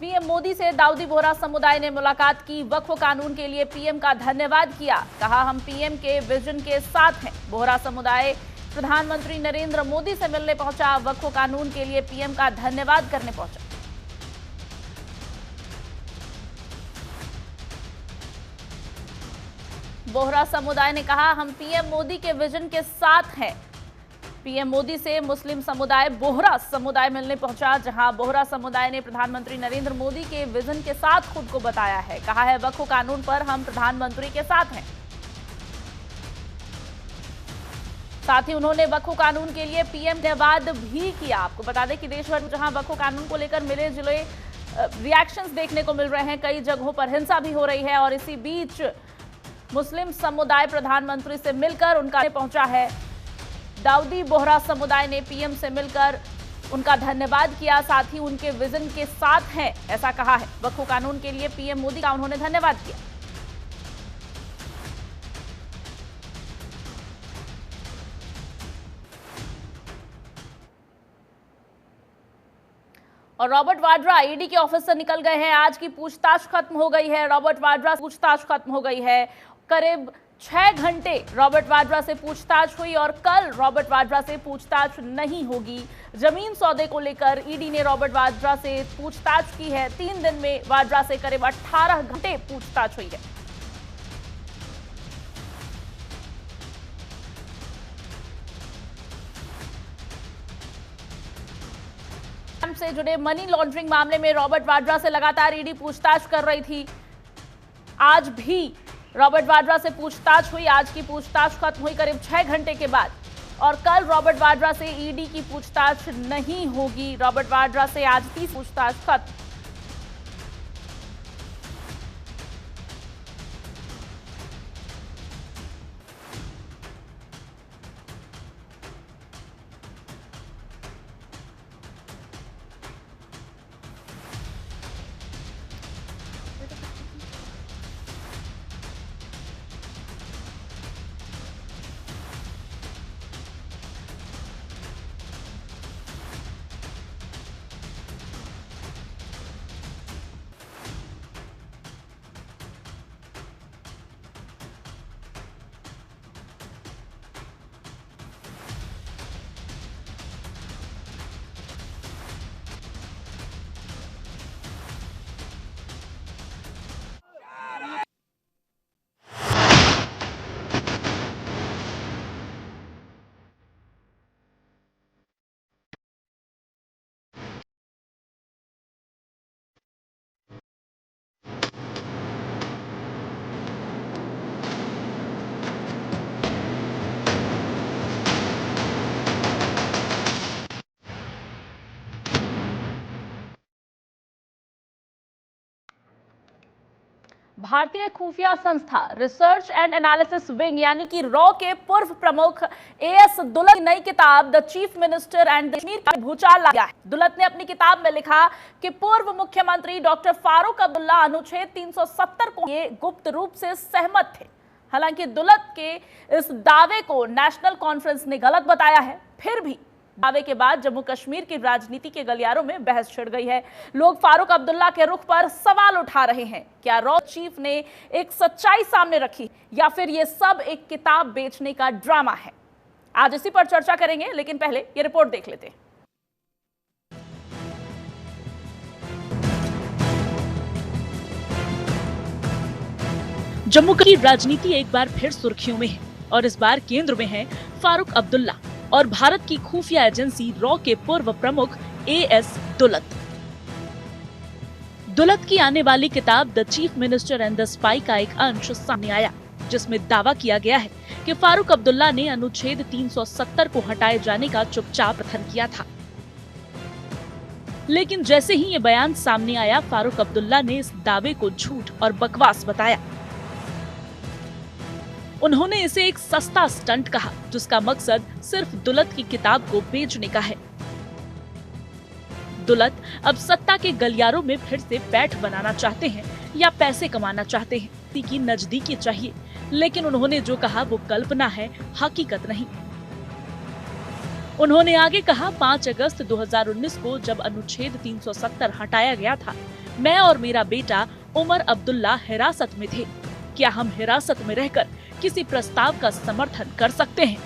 PM Modi से दाऊदी बोहरा समुदाय ने मुलाकात की। वक्फ कानून के लिए पीएम का धन्यवाद किया। कहा, हम पीएम के विजन के साथ हैं। बोहरा समुदाय प्रधानमंत्री नरेंद्र मोदी से मिलने पहुंचा। वक्फ कानून के लिए पीएम का धन्यवाद करने पहुंचा। बोहरा समुदाय ने कहा, हम पीएम मोदी के विजन के साथ हैं। पीएम मोदी से मुस्लिम समुदाय बोहरा समुदाय मिलने पहुंचा, जहां बोहरा समुदाय ने प्रधानमंत्री नरेंद्र मोदी के विजन के साथ खुद को बताया है। कहा है, वक्फ कानून पर हम प्रधानमंत्री के साथ हैं। साथ ही उन्होंने वक्फ कानून के लिए पीएम धन्यवाद भी किया। आपको बता दें कि देश भर में जहां वक्फ कानून को लेकर मिले जुले रिएक्शंस देखने को मिल रहे हैं, कई जगहों पर हिंसा भी हो रही है और इसी बीच मुस्लिम समुदाय प्रधानमंत्री से मिलकर उनका पहुंचा है। दाऊदी बोहरा समुदाय ने पीएम से मिलकर उनका धन्यवाद किया, साथ ही उनके विजन के साथ हैं, ऐसा कहा है। वक्फ कानून के लिए पीएम मोदी का उन्होंने धन्यवाद किया। और रॉबर्ट वाड्रा ईडी के ऑफिस से निकल गए हैं। आज की पूछताछ खत्म हो गई है। रॉबर्ट वाड्रा पूछताछ खत्म हो गई है। करीब 6 घंटे रॉबर्ट वाड्रा से पूछताछ हुई और कल रॉबर्ट वाड्रा से पूछताछ नहीं होगी। जमीन सौदे को लेकर ईडी ने रॉबर्ट वाड्रा से पूछताछ की है। 3 दिन में वाड्रा से करीब 18 घंटे पूछताछ हुई है। से जुड़े मनी लॉन्ड्रिंग मामले में रॉबर्ट वाड्रा से लगातार ईडी पूछताछ कर रही थी। आज भी रॉबर्ट वाड्रा से पूछताछ हुई। आज की पूछताछ खत्म हुई करीब 6 घंटे के बाद और कल रॉबर्ट वाड्रा से ईडी की पूछताछ नहीं होगी। रॉबर्ट वाड्रा से आज 30 पूछताछ खत्म। भारतीय खुफिया संस्था रिसर्च एंड एनालिसिस विंग यानी कि रॉ के पूर्व प्रमुख एएस दुलत की नई किताब the chief minister and Kashmir का भूचाल लाया है। दुलत ने अपनी किताब में लिखा कि पूर्व मुख्यमंत्री डॉक्टर फारूक अब्दुल्ला अनुच्छेद 370 को ये गुप्त रूप से सहमत थे। हालांकि दुलत के इस दावे को नेशनल कॉन्फ्रेंस ने गलत बताया है। फिर भी दावे के बाद जम्मू कश्मीर की राजनीति के गलियारों में बहस छिड़ गई है। लोग फारूक अब्दुल्ला के रुख पर सवाल उठा रहे हैं। क्या रॉ चीफ ने एक सच्चाई सामने रखी या फिर ये सब एक किताब बेचने का ड्रामा है? आज इसी पर चर्चा करेंगे, लेकिन पहले ये रिपोर्ट देख लेते हैं। जम्मू की राजनीति एक बार फिर सुर्खियों में है और इस बार केंद्र में है फारूक अब्दुल्ला और भारत की खुफिया एजेंसी रॉ के पूर्व प्रमुख एएस दुलत। दुलत की आने वाली किताब the chief minister and the spy का एक अंश सामने आया, जिसमें दावा किया गया है कि फारूक अब्दुल्ला ने अनुच्छेद 370 को हटाए जाने का चुपचाप कथन किया था। लेकिन जैसे ही ये बयान सामने आया, फारूक अब्दुल्ला ने इस दावे को झूठ और बकवास बताया। उन्होंने इसे एक सस्ता स्टंट कहा, जिसका मकसद सिर्फ दुलत की किताब को बेचने का है। दुलत अब सत्ता के गलियारों में फिर से पैठ बनाना चाहते हैं या पैसे कमाना चाहते हैं, किसी की नजदीकी चाहिए। लेकिन उन्होंने जो कहा वो कल्पना है, हकीकत नहीं। उन्होंने आगे कहा, 5 अगस्त 2019 को जब अनुच्छेद 370 हटाया गया था, मैं और मेरा बेटा उमर अब्दुल्ला हिरासत में थे। क्या हम हिरासत में रहकर किसी प्रस्ताव का समर्थन कर सकते हैं?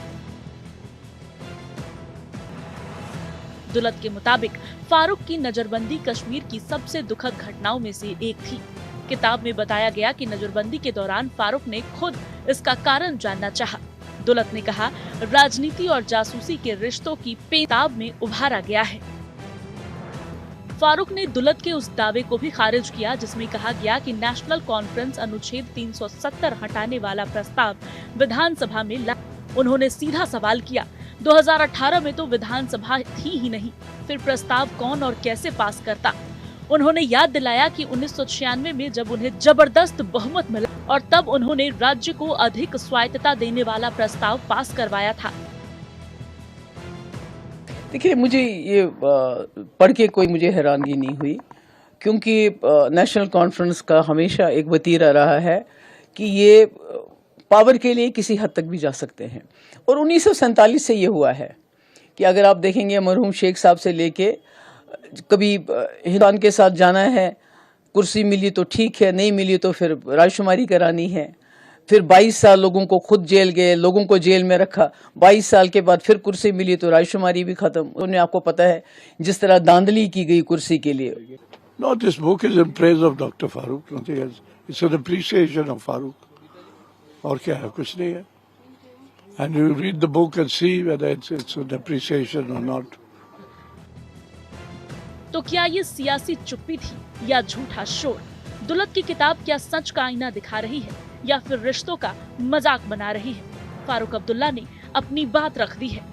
दुलत के मुताबिक फारूक की नजरबंदी कश्मीर की सबसे दुखद घटनाओं में से एक थी। किताब में बताया गया कि नजरबंदी के दौरान फारूक ने खुद इसका कारण जानना चाहा। दुलत ने कहा, राजनीति और जासूसी के रिश्तों की किताब में उभारा गया है। फारूक ने दुलत के उस दावे को भी खारिज किया जिसमें कहा गया कि नेशनल कॉन्फ्रेंस अनुच्छेद 370 हटाने वाला प्रस्ताव विधानसभा में ला। उन्होंने सीधा सवाल किया, 2018 में तो विधानसभा थी ही नहीं, फिर प्रस्ताव कौन और कैसे पास करता? उन्होंने याद दिलाया कि 1996 में जब उन्हें जबरदस्त बहुमत मिला और तब उन्होंने राज्य को अधिक स्वायत्तता देने वाला प्रस्ताव पास करवाया था। देखिए, मुझे ये पढ़ के कोई मुझे हैरानगी नहीं हुई, क्योंकि नेशनल कॉन्फ्रेंस का हमेशा एक वतीरा रहा है कि ये पावर के लिए किसी हद तक भी जा सकते हैं। और 1947 से ये हुआ है कि अगर आप देखेंगे मरहूम शेख साहब से लेके कभी हिंदुस्तान के साथ जाना है, कुर्सी मिली तो ठीक है, नहीं मिली तो फिर राजशुमारी करानी है। फिर 22 साल लोगों को खुद जेल गए, लोगों को जेल में रखा। 22 साल के बाद फिर कुर्सी मिली तो राजशुमारी भी खत्म। उन्हें आपको पता है जिस तरह धांधली की गई कुर्सी के लिए। No, this book is in praise of Dr. Farooq. Nothing else. It's an appreciation of Farooq. और क्या है? कुछ नहीं है. And you read the book and see whether it's an appreciation or not. तो क्या ये सियासी चुप्पी थी या झूठा शोर? दुलत की किताब क्या सच का आईना दिखा रही है या फिर रिश्तों का मजाक बना रही है? फारूक अब्दुल्ला ने अपनी बात रख दी है।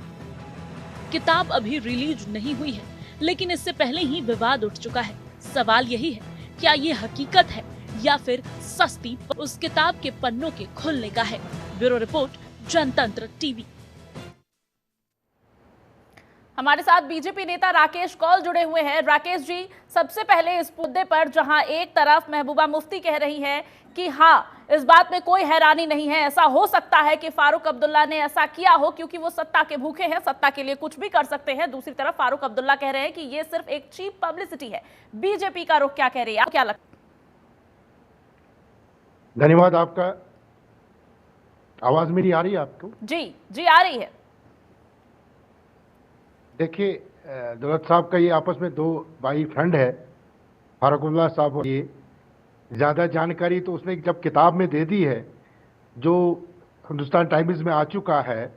किताब अभी रिलीज नहीं हुई है, लेकिन इससे पहले ही विवाद उठ चुका है। सवाल यही है, क्या ये हकीकत है या फिर सस्ती उस किताब के पन्नों के खुलने का है? ब्यूरो रिपोर्ट, जनतंत्र टीवी। हमारे साथ बीजेपी नेता राकेश कौल जुड़े हुए हैं। राकेश जी, सबसे पहले इस मुद्दे पर जहां एक तरफ महबूबा मुफ्ती कह रही हैं कि हाँ, इस बात में कोई हैरानी नहीं है, ऐसा हो सकता है कि फारूक अब्दुल्ला ने ऐसा किया हो क्योंकि वो सत्ता के भूखे हैं, सत्ता के लिए कुछ भी कर सकते हैं। दूसरी तरफ फारूक अब्दुल्ला कह रहे हैं कि ये सिर्फ एक चीप पब्लिसिटी है। बीजेपी का रुख क्या कह रही है, क्या लगता है? धन्यवाद आपका। आवाज मेरी आ रही है आपको? जी आ रही है। देखिए, दुलत साहब का ये आपस में दो भाई फ्रेंड है, फारूकुल्लाह साहब। और ये ज़्यादा जानकारी तो उसने जब किताब में दे दी है, जो हिंदुस्तान टाइम्स में आ चुका है।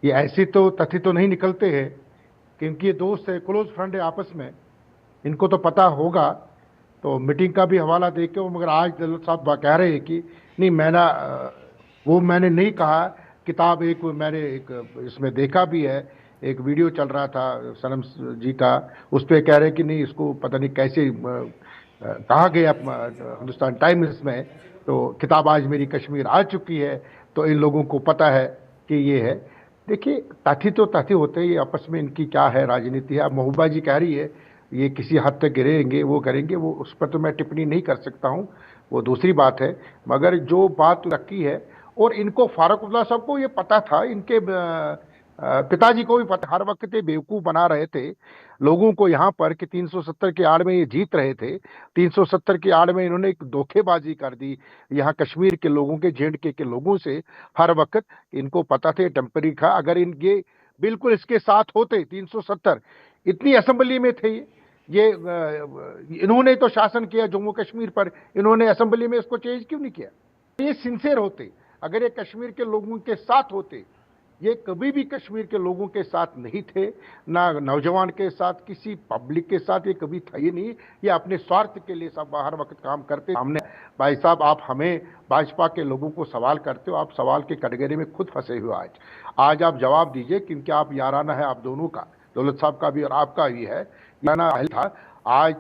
ये ऐसे तो तथ्य तो नहीं निकलते हैं, क्योंकि ये दोस्त है, क्लोज फ्रेंड है आपस में, इनको तो पता होगा। तो मीटिंग का भी हवाला दे के, मगर आज दुलत साहब कह रहे हैं कि नहीं, मैंने नहीं कहा। किताब मैंने इसमें देखा भी है, एक वीडियो चल रहा था सनम जी का, उस पर कह रहे हैं कि नहीं, इसको पता नहीं कैसे कहा गया हिंदुस्तान टाइम्स में। तो किताब आज मेरी कश्मीर आ चुकी है, तो इन लोगों को पता है कि ये है। देखिए, तथ्य तो तथ्य होते हैं, ये आपस में इनकी क्या है राजनीति है। अब महबूबा जी कह रही है ये किसी हद तक गिरेंगे, वो करेंगे, वो उस पर तो मैं टिप्पणी नहीं कर सकता हूँ, वो दूसरी बात है। मगर जो बात रखी है, और इनको फारूकुल्लाह साहब को ये पता था, इनके पिताजी को भी पता, हर वक्त ये बेवकूफ़ बना रहे थे लोगों को यहाँ पर कि 370 की आड़ में ये जीत रहे थे। 370 की आड़ में इन्होंने एक धोखेबाजी कर दी यहाँ कश्मीर के लोगों के, जेएंडके के लोगों से। हर वक्त इनको पता थे टेम्पररी था। अगर ये बिल्कुल इसके साथ होते, 370 इतनी असेंबली में थे, ये इन्होंने तो शासन किया जम्मू कश्मीर पर, इन्होंने असेंबली में इसको चेंज क्यों नहीं किया? ये सिंसियर होते, अगर ये कश्मीर के लोगों के साथ होते, ये कभी भी कश्मीर के लोगों के साथ नहीं थे, ना नौजवान के साथ, किसी पब्लिक के साथ ये कभी था ही नहीं। ये अपने स्वार्थ के लिए सब हर वक्त काम करते। हमने भाई साहब, आप हमें भाजपा के लोगों को सवाल करते हो, आप सवाल के कटघरे में खुद फंसे हुए। आज आप जवाब दीजिए, क्योंकि आप याराना है आप दोनों का, दौलत साहब का भी और आपका भी है। याराना था, आज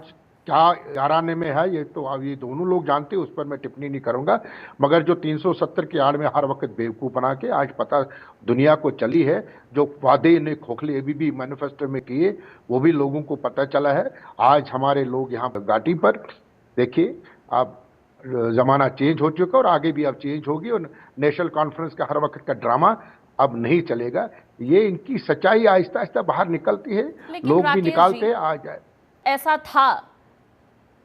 क्या याराने में है ये तो अब ये दोनों लोग जानते हैं, उस पर मैं टिप्पणी नहीं करूंगा। मगर जो 370 की आड़ में हर वक्त बेवकूफ़ बना के आज पता दुनिया को चली है, जो वादे ने खोखले अभी भी मैनिफेस्टो में किए, वो भी लोगों को पता चला है। आज हमारे लोग यहाँ घाटी पर देखिए, अब ज़माना चेंज हो चुका और आगे भी अब चेंज होगी, और नेशनल कॉन्फ्रेंस का हर वक्त का ड्रामा अब नहीं चलेगा। ये इनकी सच्चाई आहिस्ता आहिस्ता बाहर निकलती है, लोग भी निकालते हैं। आज ऐसा था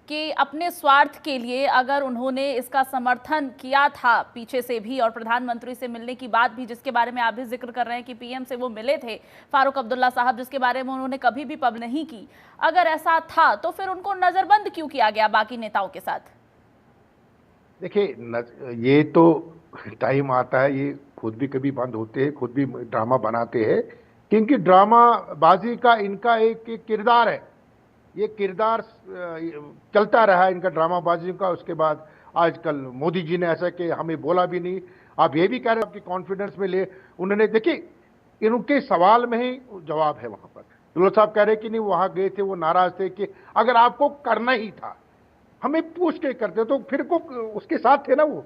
कि अपने स्वार्थ के लिए अगर उन्होंने इसका समर्थन किया था पीछे से भी, और प्रधानमंत्री से मिलने की बात भी, जिसके बारे में आप भी जिक्र कर रहे हैं कि पीएम से वो मिले थे फारूक अब्दुल्ला साहब, जिसके बारे में उन्होंने कभी भी पब नहीं की, अगर ऐसा था तो फिर उनको नजरबंद क्यों किया गया बाकी नेताओं के साथ? देखिए, ये तो टाइम आता है, ये खुद भी कभी बंद होते हैं, खुद भी ड्रामा बनाते हैं, क्योंकि ड्रामा बाजी का इनका एक किरदार है। ये किरदार चलता रहा इनका ड्रामाबाजी का। उसके बाद आजकल मोदी जी ने ऐसा कि हमें बोला भी नहीं, आप ये भी कह रहे हैं आपकी कॉन्फिडेंस में ले, उन्होंने देखिए इनके सवाल में ही जवाब है। वहां पर दुल्ला साहब कह रहे कि नहीं वहां गए थे, वो नाराज थे कि अगर आपको करना ही था हमें पूछ के करते तो फिर को उसके साथ थे ना वो।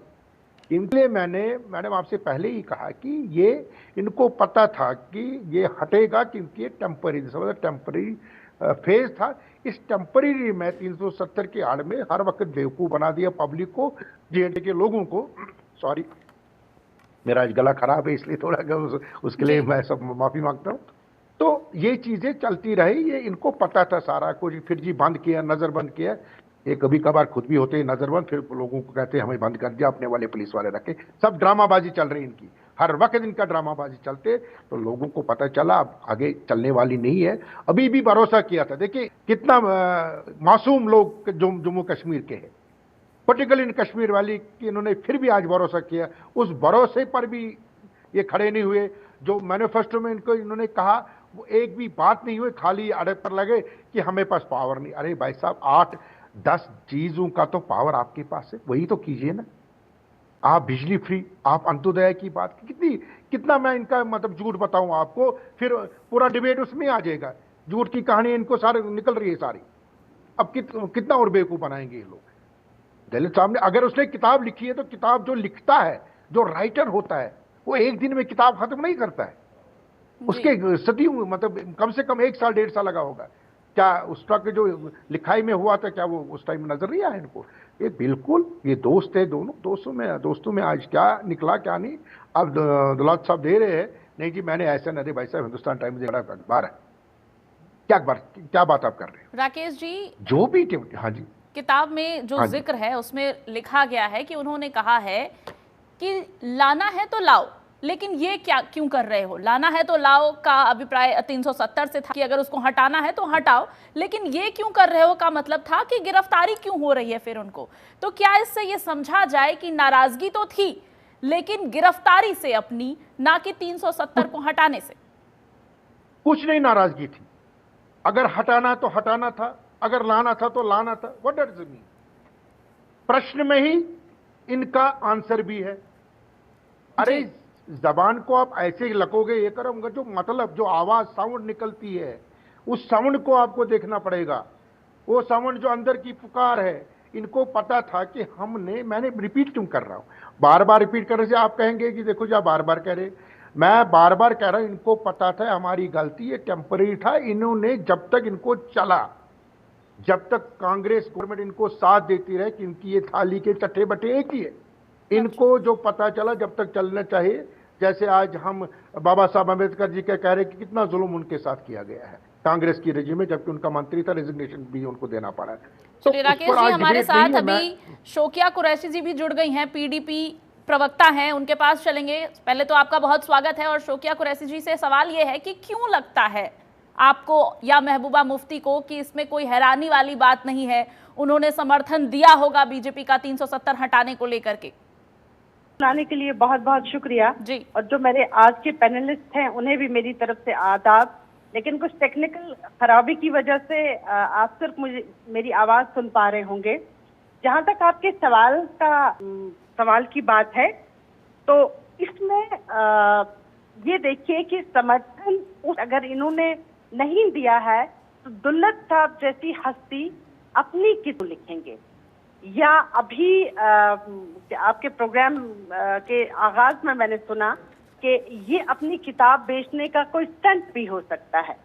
इसलिए मैंने मैडम आपसे पहले ही कहा कि ये इनको पता था कि ये हटेगा, क्योंकि ये टेम्पररी फेज था। इस टेम्पररी में 370 की आड़ में हर वक्त बेवकूफ बना दिया पब्लिक को, जेएनडीए के लोगों को। सॉरी, मेरा आज गला खराब है इसलिए थोड़ा उसके लिए मैं सब माफी मांगता हूँ। तो ये चीजें चलती रही, ये इनको पता था सारा कुछ। फिर जी बंद किया, नजर बंद किया। ये कभी कभार खुद भी होते हैं नजरबंद, फिर लोगों को कहते हैं हमें बंद कर दिया, अपने वाले पुलिस वाले रखे। सब ड्रामाबाजी चल रही इनकी, हर वक्त इनका ड्रामाबाजी चलते, तो लोगों को पता चला अब आगे चलने वाली नहीं है। अभी भी भरोसा किया था, देखिए कितना मासूम लोग जम्मू कश्मीर के हैं, पर्टिकुलरली इन कश्मीर वाली की, इन्होंने फिर भी आज भरोसा किया। उस भरोसे पर भी ये खड़े नहीं हुए। जो मैनिफेस्टो में इनको इन्होंने कहा वो एक भी बात नहीं हुई, खाली अड़े पर लगे कि हमें पास पावर नहीं। अरे भाई साहब, 8-10 चीजों का तो पावर आपके पास है, वही तो कीजिए ना। आप बिजली फ्री, आप अंत्योदय की बात, कितना मैं इनका मतलब झूठ बताऊं आपको, फिर पूरा डिबेट उसमें आ जाएगा। झूठ की कहानी इनको सारे निकल रही है सारी। अब कितना और बेवकूफ बनाएंगे ये लोग। दलित साहब ने अगर उसने किताब लिखी है तो किताब जो लिखता है, जो राइटर होता है, वो एक दिन में किताब खत्म नहीं करता है। उसके सदियों मतलब कम से कम 1 साल 1.5 साल लगा होगा। क्या उस वक्त जो लिखाई में हुआ था, क्या वो उस टाइम नजर नहीं आया इनको? ये बिल्कुल, ये दोस्त है, दोनों दोस्तों में आज क्या निकला क्या नहीं। अब दुलात साहब दे रहे हैं, नहीं जी मैंने ऐसा नहीं। भाई साहब, हिंदुस्तान टाइम्स बड़ा अखबार है, क्या बात आप कर रहे हैं? राकेश जी, जो भी, हाँ जी, किताब में जो जिक्र है उसमें लिखा गया है कि उन्होंने कहा है कि लाना है तो लाओ, लेकिन ये क्या क्यों कर रहे हो? लाना है तो लाओ का अभिप्राय 370 से था कि अगर उसको हटाना है तो हटाओ, लेकिन ये क्यों कर रहे हो का मतलब था कि गिरफ्तारी क्यों हो रही है फिर उनको। तो क्या इससे ये समझा जाए कि नाराजगी तो थी, लेकिन गिरफ्तारी से अपनी, ना कि 370 को हटाने से? कुछ नहीं नाराजगी थी। अगर हटाना तो हटाना था, अगर लाना था तो लाना था। What does it mean? प्रश्न में ही इनका आंसर भी है। अरे जबान को आप ऐसे ही लकोगे, ये करोगे, जो मतलब जो आवाज साउंड निकलती है, उस साउंड को आपको देखना पड़ेगा। वो साउंड जो अंदर की पुकार है, इनको पता था कि मैंने रिपीट क्यों कर रहा हूं, बार बार रिपीट करने से आप कहेंगे कि देखो जी बार बार कह रहे। मैं बार बार कह रहा हूं, इनको पता था हमारी गलती, ये टेम्पररी था। इन्होंने जब तक इनको चला, जब तक कांग्रेस गवर्नमेंट इनको साथ देती रहे, क्योंकि ये थाली के चट्टे बटे एक ही है। इनको जो पता चला जब तक चलना चाहिए, जैसे आज हम बाबा साहब अम्बेडकर जी के कह रहे कि कितना जुल्म उनके साथ किया गया है कांग्रेस की रेजिम में, जबकि उनका मंत्री था, रेजिग्नेशन भी उनको देना पड़ा है। तो राकेश जी, हमारे साथ अभी शोकिया कुरैशी जी भी जुड़ गई हैं, पीडीपी प्रवक्ता हैं, उनके पास चलेंगे। पहले तो आपका बहुत स्वागत है। और शोकिया कुरैशी जी से सवाल ये है कि क्यों लगता है आपको या महबूबा मुफ्ती को कि इसमें कोई हैरानी वाली बात नहीं है? उन्होंने समर्थन दिया होगा बीजेपी का 370 हटाने को लेकर के। लाने के लिए बहुत बहुत शुक्रिया जी। और जो मेरे आज के पैनलिस्ट हैं उन्हें भी मेरी तरफ से आदाब। लेकिन कुछ टेक्निकल खराबी की वजह से आप सिर्फ मेरी आवाज सुन पा रहे होंगे। जहां तक आपके सवाल की बात है, तो इसमें ये देखिए कि समर्थन अगर इन्होंने नहीं दिया है तो दुल्लत साहब जैसी हस्ती अपनी किताब लिखेंगे, या अभी आपके प्रोग्राम के आगाज में मैंने सुना कि ये अपनी किताब बेचने का कोई स्टंट भी हो सकता है।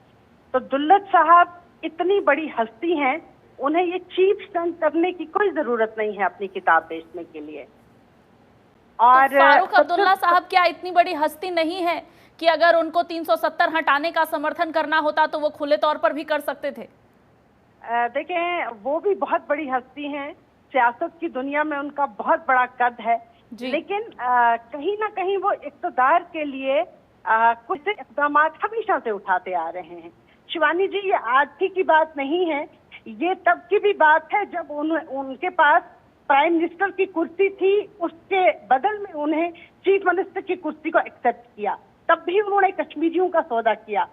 तो दुल्लत साहब इतनी बड़ी हस्ती हैं, उन्हें ये चीप स्टंट करने की कोई जरूरत नहीं है अपनी किताब बेचने के लिए। और तो फारूक अब्दुल्ला साहब क्या इतनी बड़ी हस्ती नहीं है कि अगर उनको 370 हटाने का समर्थन करना होता तो वो खुले तौर पर भी कर सकते थे? देखें, वो भी बहुत बड़ी हस्ती हैं, सियासत की दुनिया में उनका बहुत बड़ा कद है, लेकिन कहीं ना कहीं वो इक़्तिदार के लिए कुछ इक़दाम हमेशा से उठाते आ रहे हैं। शिवानी जी, ये आज की बात नहीं है, ये तब की भी बात है जब उनके पास प्राइम मिनिस्टर की कुर्सी थी, उसके बदल में उन्हें चीफ मिनिस्टर की कुर्सी को एक्सेप्ट किया, तब भी उन्होंने कश्मीरियों का सौदा किया।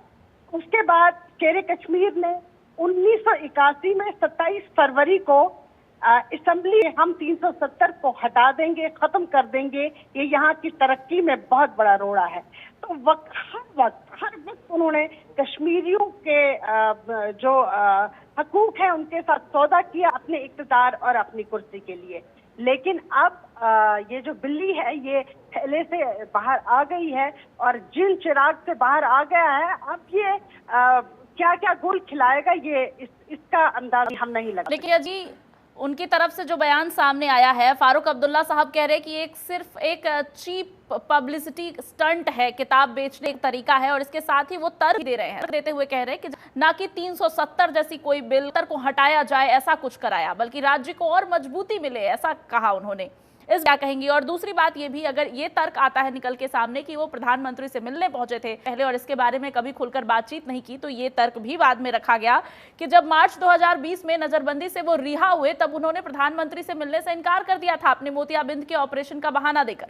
उसके बाद शेरे कश्मीर ने 1981 में 27 फरवरी को असेंबली में हम 370 को हटा देंगे, खत्म कर देंगे, ये यहाँ की तरक्की में बहुत बड़ा रोड़ा है। तो हर वक्त उन्होंने कश्मीरियों के जो हकूक है उनके साथ सौदा किया अपने इक़्तिदार और अपनी कुर्सी के लिए। लेकिन अब ये जो बिल्ली है ये थैले से बाहर आ गई है और जिन चिराग से बाहर आ गया है, अब ये क्या क्या गुल खिलाएगा ये इसका अंदाजा हम नहीं लगा। लेकिन जी, उनकी तरफ से जो बयान सामने आया है, फारूक अब्दुल्ला साहब कह रहे हैं कि सिर्फ एक चीप पब्लिसिटी स्टंट है, किताब बेचने एक तरीका है, और इसके साथ ही वो तर्क दे रहे हैं, देते हुए कह रहे हैं कि ना कि 370 जैसी कोई बिल को हटाया जाए ऐसा कुछ कराया, बल्कि राज्य को और मजबूती मिले, ऐसा कहा उन्होंने। इस क्या कहेंगी? और दूसरी बात ये भी, अगर ये तर्क आता है निकल के सामने कि वो प्रधानमंत्री से मिलने पहुंचे थे पहले और इसके बारे में कभी खुलकर बातचीत नहीं की, तो ये तर्क भी बाद में रखा गया कि जब मार्च 2020 में नजरबंदी से वो रिहा हुए तब उन्होंने प्रधानमंत्री से मिलने से इनकार कर दिया था अपने मोतियाबिंद के ऑपरेशन का बहाना देकर।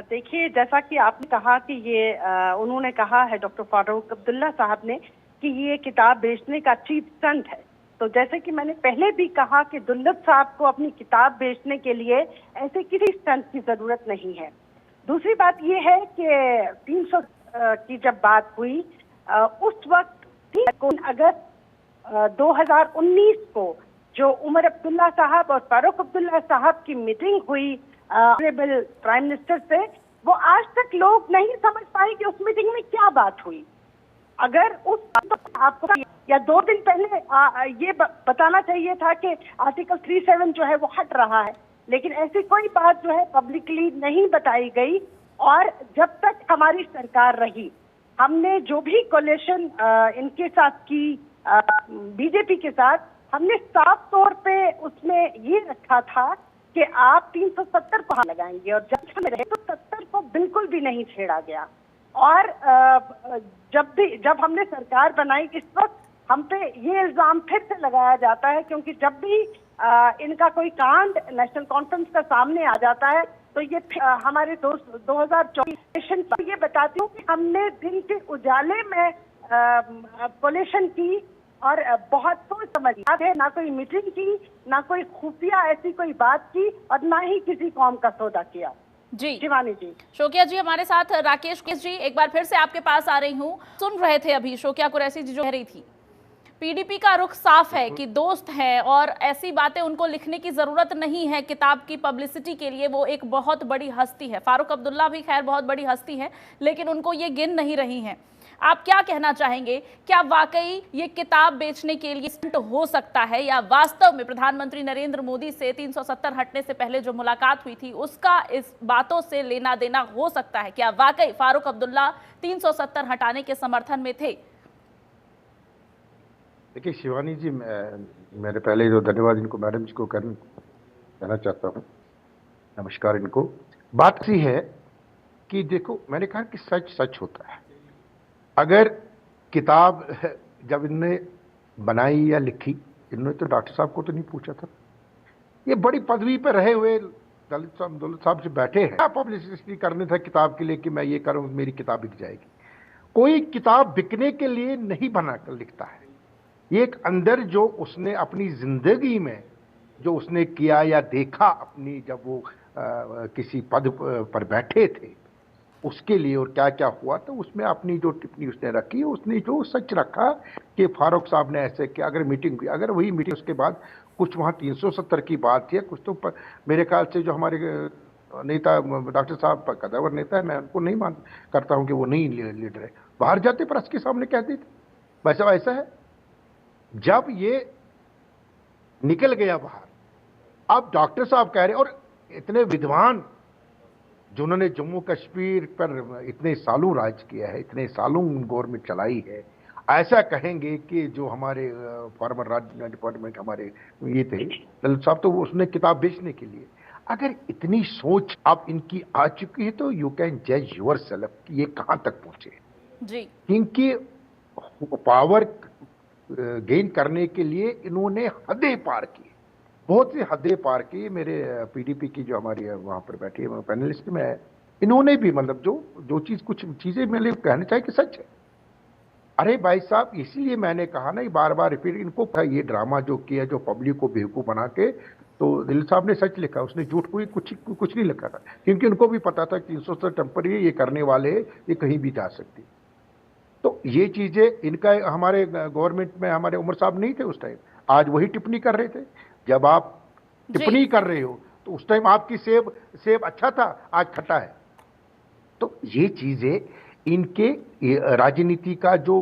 देखिए, जैसा कि आपने कहा कि ये उन्होंने कहा है, डॉक्टर फारूक अब्दुल्ला साहब ने, कि ये किताब बेचने का चीप स्टंट है। तो जैसे कि मैंने पहले भी कहा कि दुल्लत साहब को अपनी किताब बेचने के लिए ऐसे किसी स्टंट की जरूरत नहीं है। दूसरी बात यह है कि 300 की जब बात हुई उस वक्त अगस्त 2019 को जो उमर अब्दुल्ला साहब और फारूक अब्दुल्ला साहब की मीटिंग हुई प्राइम मिनिस्टर से, वो आज तक लोग नहीं समझ पाए कि उस मीटिंग में क्या बात हुई। अगर उस आपको या 2 दिन पहले ये बताना चाहिए था कि आर्टिकल 37 जो है वो हट रहा है, लेकिन ऐसी कोई बात जो है पब्लिकली नहीं बताई गई। और जब तक हमारी सरकार रही, हमने जो भी कोलिशन इनके साथ की बीजेपी के साथ, हमने साफ तौर पे उसमें ये रखा था कि आप 370 को लगाएंगे, और जब रहे तो 70 को बिल्कुल भी नहीं छेड़ा गया। और जब हमने सरकार बनाई, इस वक्त हम पे ये इल्जाम फिर से लगाया जाता है, क्योंकि जब भी इनका कोई कांड नेशनल कॉन्फ्रेंस का सामने आ जाता है तो ये हमारे 2024 ये बताती हूँ कि हमने दिन के उजाले में कोलिशन की और बहुत सोच समझ है, ना कोई मीटिंग की, ना कोई खुफिया ऐसी कोई बात की, और ना ही किसी कौम का सौदा किया। जी शिवानी जी, शोकिया जी हमारे साथ, राकेश जी एक बार फिर से आपके पास आ रही हूँ। सुन रहे थे अभी शोकिया कुरैशी जी जो कह रही थी, पीडीपी का रुख साफ है कि दोस्त हैं और ऐसी बातें उनको लिखने की जरूरत नहीं है किताब की पब्लिसिटी के लिए, वो एक बहुत बड़ी हस्ती है। फारूक अब्दुल्ला भी खैर बहुत बड़ी हस्ती है, लेकिन उनको ये गिन नहीं रही हैं। आप क्या कहना चाहेंगे? क्या वाकई ये किताब बेचने के लिए स्टंट हो सकता है, या वास्तव में प्रधानमंत्री नरेंद्र मोदी से 370 हटने से पहले जो मुलाकात हुई थी उसका इस बातों से लेना देना हो सकता है? क्या वाकई फारूक अब्दुल्ला 370 हटाने के समर्थन में थे? देखिए शिवानी जी, मेरे पहले जो धन्यवाद इनको, मैडम जी को कहना चाहता हूँ, नमस्कार इनको। बात सी है कि देखो, मैंने कहा कि सच सच होता है। अगर किताब जब इनने बनाई या लिखी, इन्होंने तो डॉक्टर साहब को तो नहीं पूछा था। ये बड़ी पदवी पर रहे हुए दौलत साहब से बैठे हैं, क्या पब्लिसिटी करने था किताब के लिए कि मैं ये करूँ, मेरी किताब बिक जाएगी। कोई किताब बिकने के लिए नहीं बनाकर लिखता है। ये एक अंदर जो उसने अपनी जिंदगी में जो उसने किया या देखा अपनी, जब वो किसी पद पर बैठे थे उसके लिए, और क्या क्या हुआ, तो उसमें अपनी जो टिप्पणी उसने रखी, उसने जो सच रखा कि फारूक साहब ने ऐसे किया। अगर मीटिंग हुई, अगर वही मीटिंग उसके बाद कुछ वहाँ 370 की बात थी, कुछ तो मेरे ख्याल से जो हमारे नेता डॉक्टर साहब कदावर नेता है, मैं उनको नहीं मान करता हूँ कि वो नहीं लीडर है, बाहर जाते प्रेस के सामने कह देते। वैसा ऐसा है, जब ये निकल गया बाहर, अब डॉक्टर साहब कह रहे, और इतने विद्वान जिन्होंने जम्मू कश्मीर पर इतने सालों राज किया है, इतने सालों गवर्नमेंट चलाई है, ऐसा कहेंगे कि जो हमारे फॉर्मर राज्य डिपार्टमेंट हमारे ये थे ललित साहब, तो उसने किताब बेचने के लिए, अगर इतनी सोच अब इनकी आ चुकी है तो यू कैन जज योर सेल्फ कि ये कहां तक पहुंचे। जी क्योंकि पावर गेन करने के लिए इन्होंने हदें पार की, बहुत सी हदें पार की। मेरे पीडीपी की जो हमारी वहां पर बैठी है पैनलिस्ट में, इन्होंने भी मतलब जो चीज कुछ चीजें मेरे कहना चाहिए कि सच है। अरे भाई साहब, इसीलिए मैंने कहा ना, बार बार रिपीट, इनको ये ड्रामा जो किया, जो पब्लिक को बेवकूफ बना के, तो दिल साहब ने सच लिखा, उसने झूठ कोई कुछ नहीं लिखा था, क्योंकि उनको भी पता था कि 300 टेम्पररी ये करने वाले ये कहीं भी जा सकती। तो ये चीजें इनका, हमारे गवर्नमेंट में हमारे उमर साहब नहीं थे उस टाइम, आज वही टिप्पणी कर रहे थे। जब आप टिप्पणी कर रहे हो तो उस टाइम आपकी सेब अच्छा था, आज खट्टा है। तो ये चीजें इनके राजनीति का जो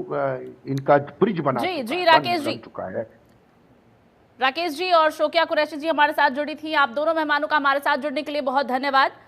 इनका ब्रिज बना चुका है। राकेश जी और शोकिया कुरैशी जी हमारे साथ जुड़ी थी। आप दोनों मेहमानों का हमारे साथ जुड़ने के लिए बहुत धन्यवाद।